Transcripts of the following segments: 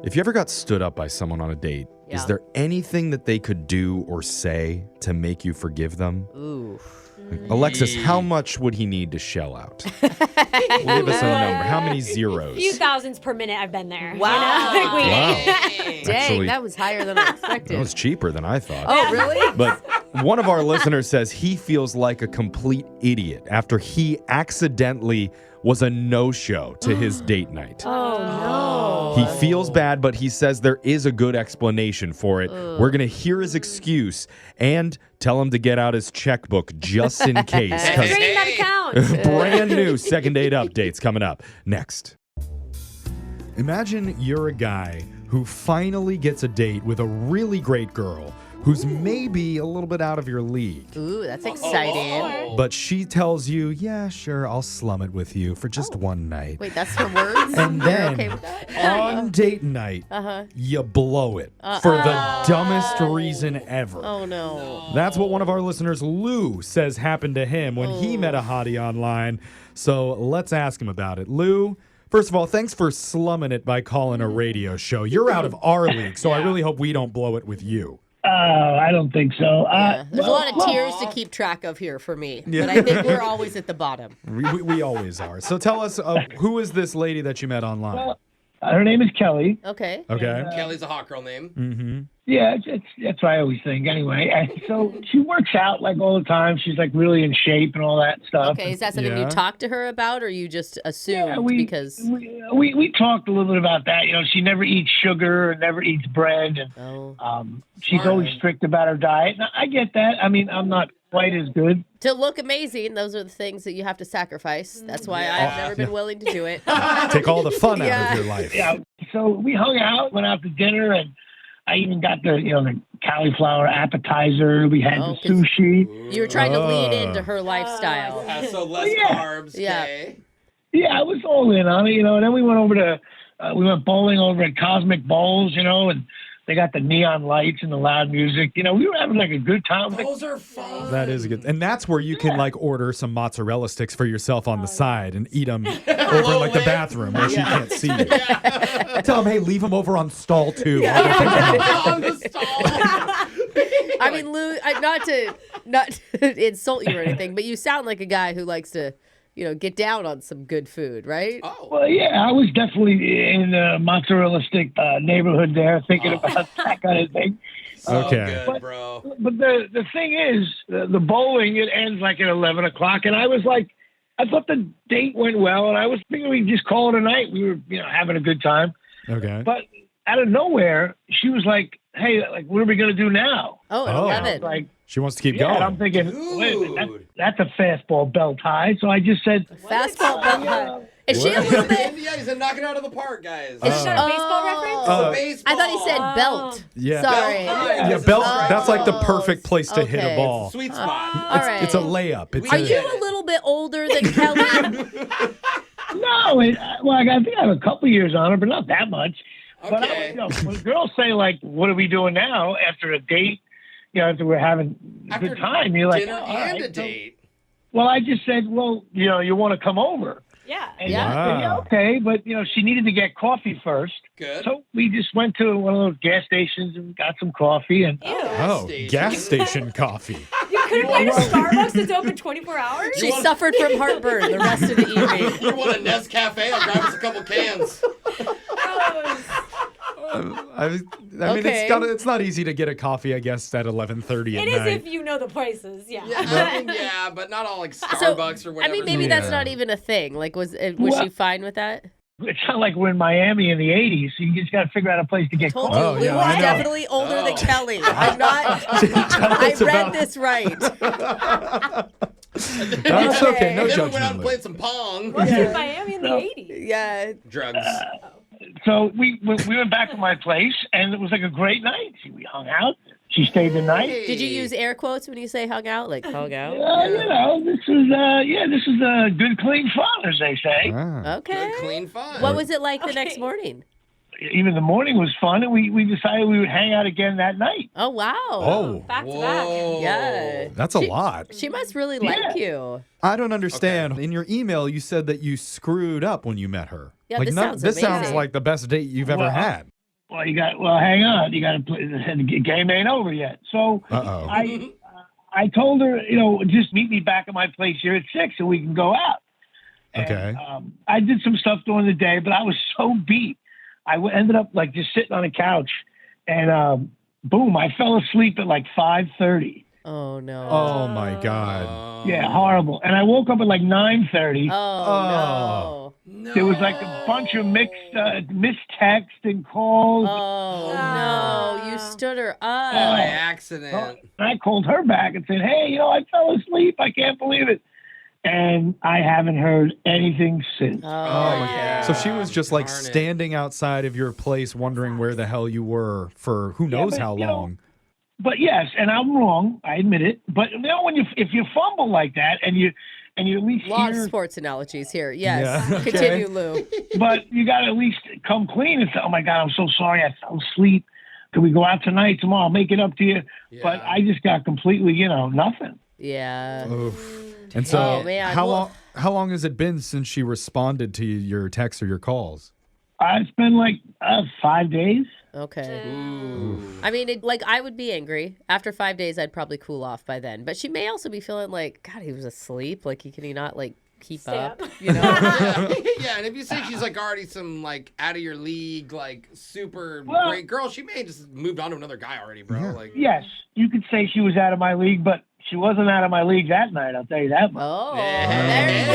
If you ever got stood up by someone on a date, is there anything that they could do or say to make you forgive them? Ooh. Alexis, how much would he need to shell out? Give us a number. How many zeros? A few thousands per minute I've been there. Wow. You know? Wow. Dang, Actually, that was higher than I expected. That was cheaper than I thought. Oh, really? But one of our listeners says he feels like a complete idiot after he accidentally was a no-show to his date night. Oh, He feels bad, but he says there is a good explanation for it. We're going to hear his excuse and tell him to get out his checkbook just in case. 'Cause Drain that account. brand new second date updates coming up next. Imagine you're a guy who finally gets a date with a really great girl who's maybe a little bit out of your league. Ooh, that's exciting. But she tells you, yeah, sure, I'll slum it with you for just one night. Wait, that's her words? And You're then okay with that? on date night, you blow it for the dumbest reason ever. Oh, no. That's what one of our listeners, Lou, says happened to him when he met a hottie online. So let's ask him about it. Lou, first of all, thanks for slumming it by calling a radio show. You're out of our league, so I really hope we don't blow it with you. I don't think so. There's a lot of tiers to keep track of here for me. Yeah. But I think we're always at the bottom. We always are. So tell us, who is this lady that you met online? Well, her name is Kelly. Okay. Okay. Kelly's a hot girl name. Mm-hmm. Yeah, that's what I always think anyway. And so she works out like all the time. She's like really in shape and all that stuff. Okay, is that something Yeah. you talked to her about, or you just assumed because... we talked a little bit about that. You know, she never eats sugar and never eats bread, and she's always strict about her diet. And I get that. I mean, I'm not quite as good. To look amazing, those are the things that you have to sacrifice. That's why I've never been willing to do it. Take all the fun out Yeah. of your life. Yeah. So we hung out, went out to dinner, and I even got the cauliflower appetizer. We had the 'cause sushi. You were trying to lean into her lifestyle. So less carbs. Yeah. Okay. Yeah, I was all in on it, And then we went over to, we went bowling over at Cosmic Bowls, and they got the neon lights and the loud music. We were having like a good time. Those are fun. That is good. And that's where you can order some mozzarella sticks for yourself on the side and eat them over in the bathroom where she can't see you. Tell them, hey, leave them over on stall 2. On the stall. I mean, Lou, not to insult you or anything, but you sound like a guy who likes to, get down on some good food, right? Oh. Well, yeah, I was definitely in the mozzarella stick neighborhood there, thinking about that kind of thing. Okay. Good, bro. But the thing is, the bowling, it ends like at 11 o'clock, and I was like, I thought the date went well, and I was thinking we'd just call it a night. We were, having a good time. Okay. But out of nowhere, she was like, hey, what are we going to do now? Oh, at Oh. 11. Like, She wants to keep yeah, going. and I'm thinking, wait a minute, that's a fastball belt high. So I just said, Fastball belt high. Is she a What? little bit... Yeah, he's knocking it out of the park, guys. Is that a baseball reference? Uh, Baseball. I thought he said belt. Yeah. Sorry. Yeah, belt. That's like the perfect place to hit a Okay. ball. Sweet spot. All right. It's a layup. It's Are a, you a little bit older than Kelly? no. I think I have a couple years on her, but not that much. But Okay. when girls say, what are we doing now after a date? After we're having a After good time, you're like, dinner all and right. a date. Well, I just said, you want to come over. Yeah. And Yeah. I said, yeah, okay. But, she needed to get coffee first. Good. So we just went to one of those gas stations and got some coffee. And Oh, gas station coffie. You couldn't find a Starbucks that's open 24 hours? She suffered from heartburn the rest of the evening. You want a Nescafe? I'll grab us a couple cans. I mean, Okay. it's not easy to get a coffee, I guess, at 11:30 at It is night. if you know the prices, yeah. Yeah, but not all like Starbucks or whatever. maybe that's Yeah. not even a thing. Was Well- she fine with that? it's not like we're in Miami in the 80s. So you just got to figure out a place to get Told coffee. you, Oh, Lou yeah, is I know. definitely older than Kelly. I'm not. Tell I us read about- this right. That's okay. No Then we went out judgment. and played some pong. Was in Miami in the 80s? Yeah. Drugs. So we went back to my place, and it was like a great night. We hung out. She stayed the night. Did you use air quotes when you say hung out? Like hung out? This is good, clean fun, as they say. Ah. Okay. Good, clean fun. What was it like the next Okay. morning? Even the morning was fun, and we decided we would hang out again that night. Oh, wow. Oh, Back to back. Whoa. Yeah. that's a lot. She must really like you. I don't understand. In your email, you said that you screwed up when you met her. Yeah, this sounds this sounds amazing. like the best date you've ever Well, had. Well, hang on. You got to play. The game ain't over yet. So Uh-oh. I told her, just meet me back at my place here at 6 and we can go out. Okay. And, I did some stuff during the day, but I was so beat. I ended up like just sitting on a couch and boom, I fell asleep at like 5:30. Oh no. Oh my God. Yeah, horrible. And I woke up at like 9:30. Oh No. There was like a bunch of missed text and calls. no. Oh no. You stood her up. By accident. And I called her back and said, hey, I fell asleep. I can't believe it. And I haven't heard anything since. Oh, yeah. So she was just like Darn it. standing outside of your place wondering where the hell you were for who knows but, how long. But yes, and I'm wrong. I admit it. But when if you fumble like that and you at least A lot of hear, sports analogies here. Yes. Yeah, okay. Continue, Lou. but you got to at least come clean and say, oh my God, I'm so sorry. I fell asleep. Can we go out tonight, tomorrow? I'll make it up to you. Yeah. But I just got completely, nothing. Yeah. Oof. And so Oh, man. how long has it been since she responded to your texts or your calls? It's been like 5 days. Okay. Ooh. I mean, I would be angry. After 5 days, I'd probably cool off by then. But she may also be feeling like, God, he was asleep. Like, can he not, keep Stay up? up. Yeah, and if you say she's already some out of your league, super great girl, she may have just moved on to another guy already, bro. Yeah. Yes, you could say she was out of my league, but she wasn't out of my league that night. I'll tell you that much. Oh, Yeah. there you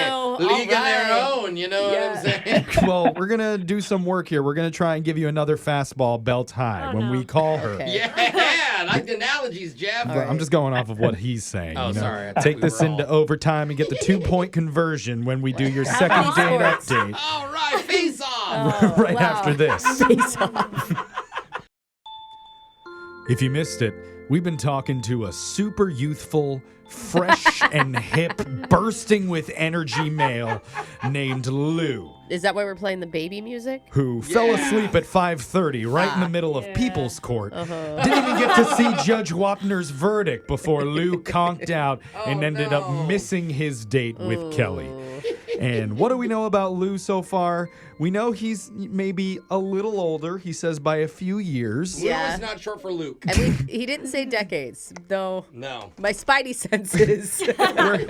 go. Lou. League All of their right. own, you know what I'm saying? Well, we're going to do some work here. We're going to try and give you another fastball belt high Oh, when no. we call her. Okay. Yeah, like the analogies, Jeff. But I'm just going off of what he's saying. Oh, sorry. I thought Take we this were into all- overtime and get the 2-point conversion when we do your Happy second date sports. update All right, face off. Oh, right wow. after this. Face off. If you missed it, we've been talking to a super youthful, fresh and hip, bursting with energy male named Lou, Is that why we're playing the baby music? who fell Yeah. asleep at 5:30 right in the middle of Yeah. People's Court. Uh-huh. Didn't even get to see Judge Wapner's verdict before Lou conked out and ended up no. missing his date with Kelly. And what do we know about Lou so far? We know he's maybe a little older, he says by a few years. Lou Yeah. is not short for Luke. And he didn't say decades, though. No. My spidey senses.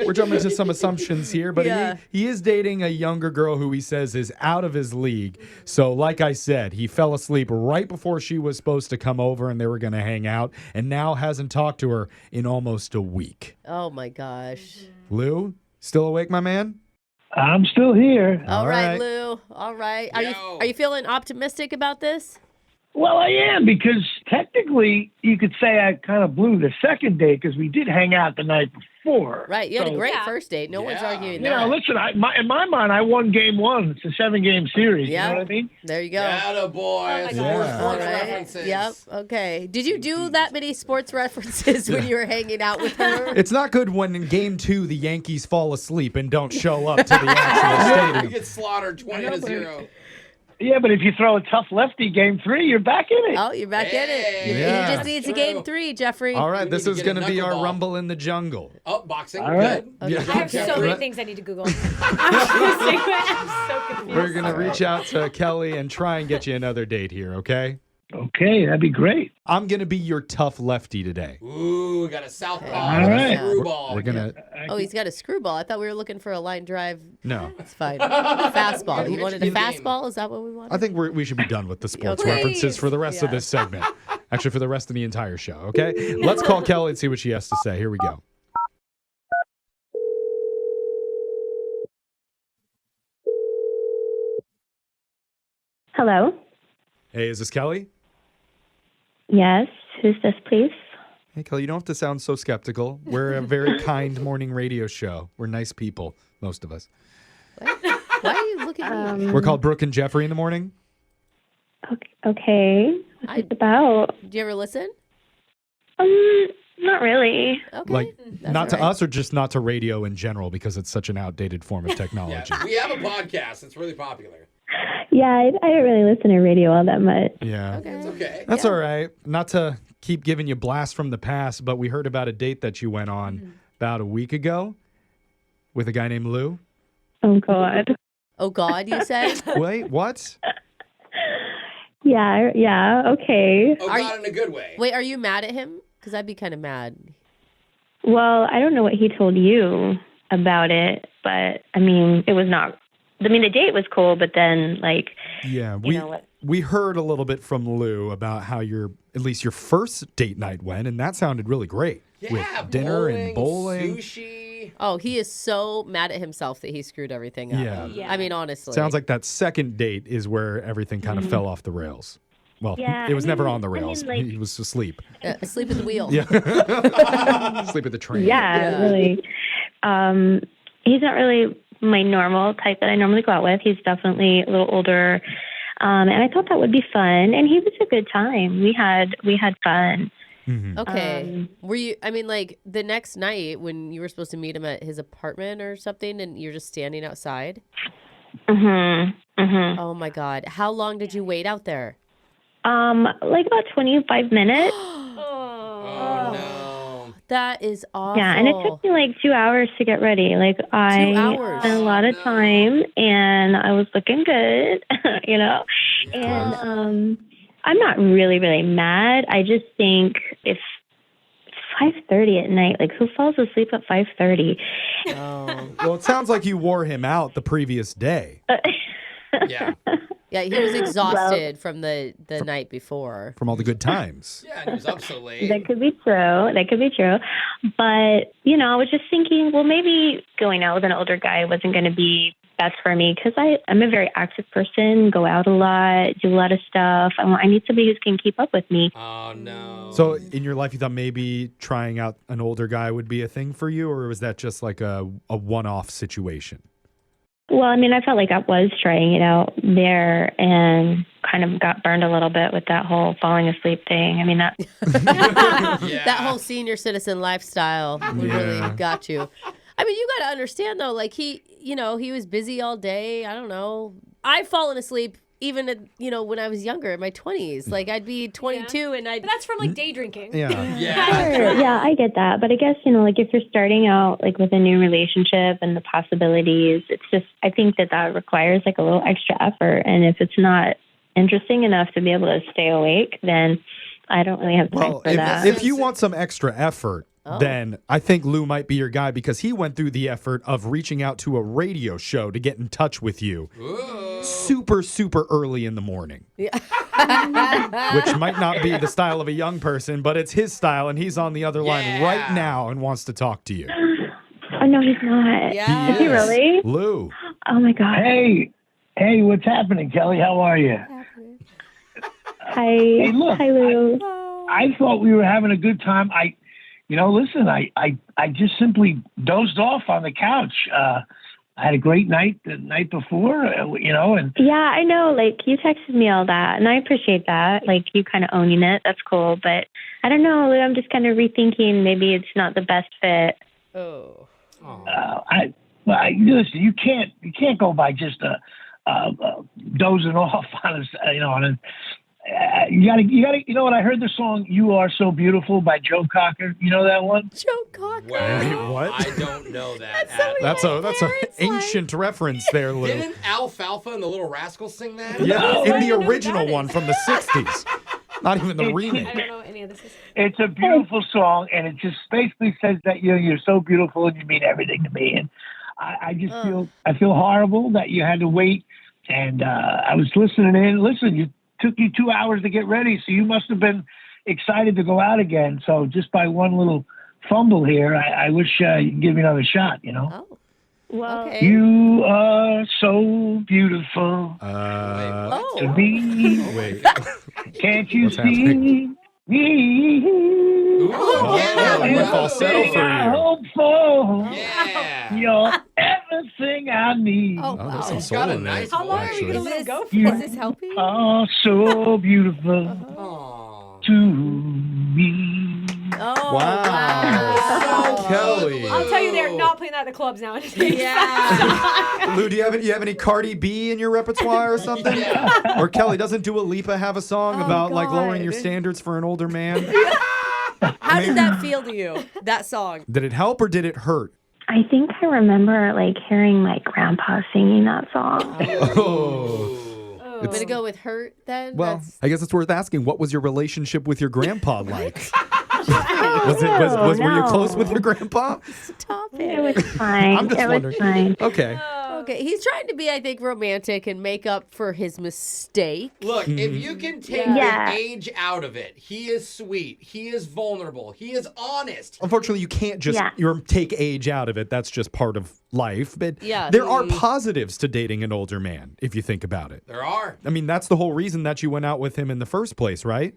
We're jumping to some assumptions here, but Yeah. he is dating a younger girl who he says is out of his league. So like I said, he fell asleep right before she was supposed to come over and they were going to hang out, and now hasn't talked to her in almost a week. Oh my gosh. Lou, still awake, my man? I'm still here. All All right, right. Lou. All right. Yo. Are you feeling optimistic about this? Well, I am, because technically you could say I kind of blew the second date because we did hang out the night before. Right. You had a So, great Yeah. first date. No one's Yeah. arguing You know, that. listen, in my mind, I won game one. It's a 7-game series. Yeah. You know what I mean? There you go. Atta boy. my God. Yeah. All Sports right. references. Yep. Okay. Did you do that many sports references when you were hanging out with her? It's not good when in game 2 the Yankees fall asleep and don't show up to the actual You stadium. get slaughtered 20-0. Yeah, but if you throw a tough lefty game 3, you're back in it. Oh, you're back in it. You Yeah. just needs a True. game 3, Jeffrey. All right, We this need to is get a going to be our knuckleball. Rumble in the Jungle. Oh, boxing. All right. Good. Yeah. I have so Okay. many things I need to Google. I'm so confused. We're going to reach out to Kelly and try and get you another date here, okay? Okay, that'd be great. I'm going to be your tough lefty today. Ooh, got a southpaw. All and a right. Screwball. We're going to... Oh, he's got a screwball. I thought we were looking for a line drive. No. It's fine. Fastball. You Get wanted you a in game. fastball? Is that what we wanted? I think we should be done with the sports Okay. references for the rest of Yeah. this segment. Actually, for the rest of the entire show, okay? Let's call Kelly and see what she has to say. Here we go. Hello. Hey, is this Kelly? Yes. Who's this, please? Hey, Kelly, you don't have to sound so skeptical. We're a very kind morning radio show. We're nice people, most of us. Why are you looking at me? We're called Brooke and Jeffrey in the morning. Okay. What's it about? Do you ever listen? Not really. Okay. Like, That's not to all right. us or just not to radio in general because it's such an outdated form of Yeah, technology. we have a podcast. It's really popular. Yeah, I don't really listen to radio all that much. Yeah. It's okay. That's all right. Not to keep giving you blasts from the past, but we heard about a date that you went on about a week ago with a guy named Lou. Oh, God. Oh, God, you said? Wait, what? Yeah, okay. Oh, God, in a good way. Wait, are you mad at him? Because I'd be kind of mad. Well, I don't know what he told you about it, but I mean, it was not. I mean, the date was cool, but then Yeah, you know what? we heard a little bit from Lou about how at least your first date night went, and that sounded really great. Yeah, with dinner and bowling. sushi. Oh, he is so mad at himself that he screwed everything up. Yeah. I mean, honestly. Sounds like that second date is where everything kind of fell off the rails. Well, Yeah, it was I never mean- on the I mean, rails. like- He was asleep. Asleep at the wheel. Yeah. Sleep at the train. Yeah, really. He's not really my normal type that I normally go out with. He's definitely a little older, and I thought that would be fun. And he was a good time. We had fun. Mhm. Okay. Were you, I mean, like the next night when you were supposed to meet him at his apartment or something and you're just standing outside? Oh my God. How long did you wait out there? Like about 25 minutes. Oh, no. That is awful. Yeah, and it took me like 2 hours to get ready. Like I 2 hours. spent a lot of time, and I was looking good, you know. And I'm not really mad. I just think if it's 5:30 at night, like who falls asleep at 5:30? Oh. Well, it sounds like you wore him out the previous day. Yeah. Yeah, he was exhausted from the night before. From all the good times. Yeah, and he was up so late. That could be true. That could be true. But, you know, I was just thinking, well, maybe going out with an older guy wasn't going to be best for me because I'm a very active person, go out a lot, do a lot of stuff. I need somebody who can keep up with me. Oh, no. So in your life, you thought maybe trying out an older guy would be a thing for you, or was that just like a one-off situation? Well, I mean, I felt like I was trying it out there and kind of got burned a little bit with that whole falling asleep thing. I mean, that Yeah. That whole senior citizen lifestyle really got you. I mean, you got to understand though, like he was busy all day. I don't know. I've fallen asleep even at, when I was younger in my 20s. Like I'd be 22 and But that's from like day drinking. Yeah. Yeah. Sure, yeah, I get that. But I guess, like if you're starting out like with a new relationship and the possibilities, it's just, I think that requires like a little extra effort. And if it's not interesting enough to be able to stay awake, then I don't really have time Well, for that. if you want some extra effort, then I think Lou might be your guy because he went through the effort of reaching out to a radio show to get in touch with you. Super early in the morning. Yeah. Which might not be the style of a young person, but it's his style, and he's on the other line right now and wants to talk to you. Oh, no, he's not. Yeah. Is he really? Lou. Oh, my God. Hey, what's happening, Kelly? How are you? Hi. Look, Hi, Lou. I thought we were having a good time. Listen, I just simply dozed off on the couch. I had a great night the night before, and Yeah, I know. Like, you texted me all that, and I appreciate that. Like, you kind of owning it. That's cool. But I don't know. Lou, I'm just kind of rethinking maybe it's not the best fit. Oh. listen, you can't go by just dozing off on a. You gotta. You know what? I heard the song "You Are So Beautiful" by Joe Cocker. You know that one? Joe Cocker. Wait, what? I don't know that. That's an ancient reference there, Lou. Didn't Alfalfa and the Little Rascals sing that? Yeah, No, in I the don't know original what that one is. from the 60s. Not even the I remake. don't know what any of this is. It's a beautiful song, and it just basically says that you're so beautiful and you mean everything to me. And I just feel horrible that you had to wait. And I was listening in. Listen, it took you 2 hours to get ready, so you must have been excited to go out again. So just by one little fumble here, I wish you'd give me another shot. Oh. Well, Okay. You are so beautiful to me. Wait. Can't you What's see happening? me? Ooh, yeah, Oh, yeah. falsetto for I you. hope for. Yeah. You're everything I need. Oh, Oh, there's wow. some He's soul got a in there. nice How long are we actually. going to let him go for? You Is this helping? are so beautiful Aw. to me. Oh, Wow. wow. Kelly. I'll tell you, they're not playing that at the clubs nowadays. Yeah. Lou, do you have any Cardi B in your repertoire or something? Yeah. Or Kelly, doesn't Dua Lipa have a song about like lowering your God. standards for an older man? How did that feel to you, that song? Did it help or did it hurt? I think I remember like hearing my grandpa singing that song. Oh. I'm going to go with hurt then. Well, That's- I guess it's worth asking. What was your relationship with your grandpa like? Were you close with your grandpa? Stop It it. was fine. I'm just it wondering. was fine. Okay. Okay, he's trying to be, I think, romantic and make up for his mistake. Look, if you can take Yeah. the age out of it, he is sweet. He is vulnerable. He is honest. Unfortunately, you can't just take age out of it. That's just part of life. But Yeah. there are positives to dating an older man, if you think about it. There are. I mean, that's the whole reason that you went out with him in the first place, right?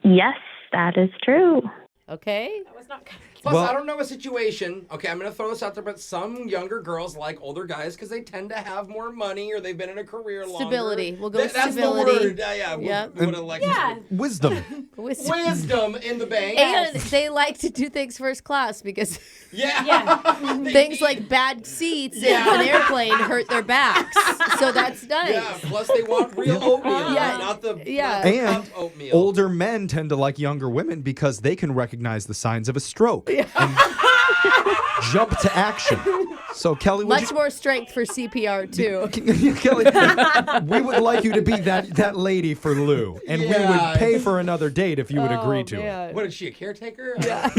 Yes, that is true. Okay? That was not good. Plus, Well- I don't know a situation. Okay, I'm going to throw this out there, but some younger girls like older guys because they tend to have more money or they've been in a career longer. Stability. We'll go with That's stability. the word. Yeah. Yeah. What Alexis Yeah. Wisdom. Wisdom in the bank. And they like to do things first class because Yeah. They things need- like bad seats Yeah. in an airplane hurt their backs. So that's nice. Yeah, plus they want real oatmeal, Yeah. not the Yeah. And cupped oatmeal. older men tend to like younger women because they can recognize the signs of a stroke and jump to action. So, Kelly, would Much more strength for CPR too. Kelly, we would like you to be that lady for Lou, and we Yeah. would pay for another date if you would agree to it. What is she, a caretaker? Yeah.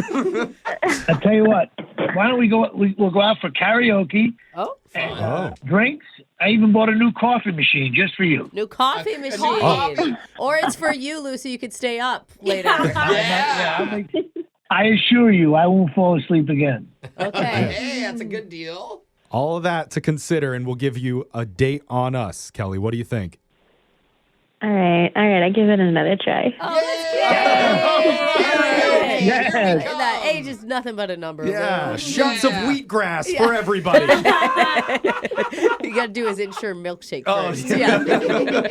I tell you what, why don't we go? We'll go out for karaoke, Oh, and, Oh. drinks. I even bought a new coffee machine just for you. new coffee A new machine. coffee. Or it's for you, Lou, so you could stay up later. Yeah. I assure you, I won't fall asleep again. Okay. Hey, that's a good deal. All of that to consider, and we'll give you a date on us. Kelly, what do you think? All right. I give it another try. Oh, that's Yay! great. Yes. Here we come. That age is nothing but a number. Yeah, Lou. shots of wheatgrass for everybody. You got to do his insure milkshake Oh, first. yeah. Yeah.